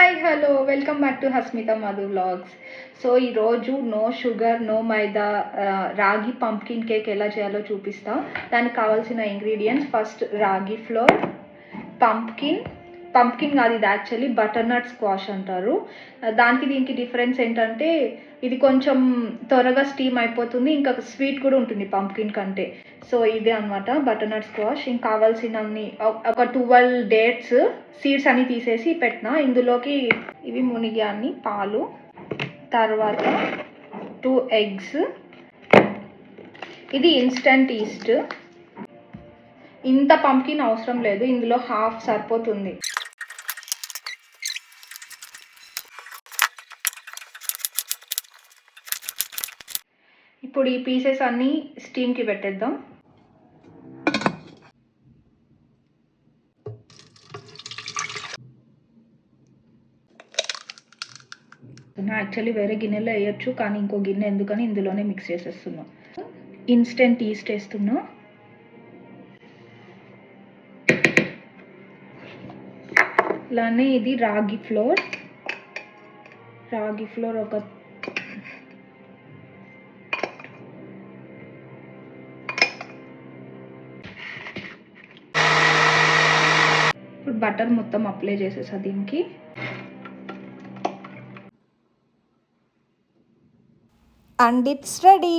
Hi hello welcome back to Hasmitha Madhu vlogs. So ఈరోజు no sugar no మైదా రాగి pumpkin cake ఎలా చేయాలో చూపిస్తా. దానికి కావాల్సిన ఇంగ్రీడియంట్స్ ఫస్ట్ రాగి ఫ్లోర్, పంప్కిన్ కాదు, ఇది యాక్చువల్లీ బటర్నట్ స్క్వాష్ అంటారు. దానికి దీనికి డిఫరెన్స్ ఏంటంటే ఇది కొంచెం త్వరగా స్టీమ్ అయిపోతుంది, ఇంకా స్వీట్ కూడా ఉంటుంది పంప్కిన్ కంటే. సో ఇదే అనమాట బటర్నట్ స్క్వాష్. ఇంకా కావాల్సినన్ని ఒక 12 డేట్స్ సీడ్స్ అన్ని తీసేసి పెట్టిన. ఇందులోకి ఇవి మునిగాన్ని పాలు, తర్వాత 2 ఎగ్స్, ఇది ఇన్స్టంట్ ఈస్ట్. ఇంత పంప్కిన్ అవసరం లేదు, ఇందులో హాఫ్ సరిపోతుంది. ఇప్పుడు ఈ పీసెస్ అన్నీ స్టీమ్కి పెట్టేద్దాం. యాక్చువల్లీ వేరే గిన్నెలో వేయచ్చు, కానీ ఇంకో గిన్నె ఎందుకని ఇందులోనే మిక్స్ చేసేస్తున్నా. ఇన్స్టెంట్ ఈస్ట్ వేస్తున్నా, ఇలానే ఇది రాగి ఫ్లోర్ ఒక ఇప్పుడు బటర్ మొత్తం అప్లై చేసేసా దీనికి. And it's ready.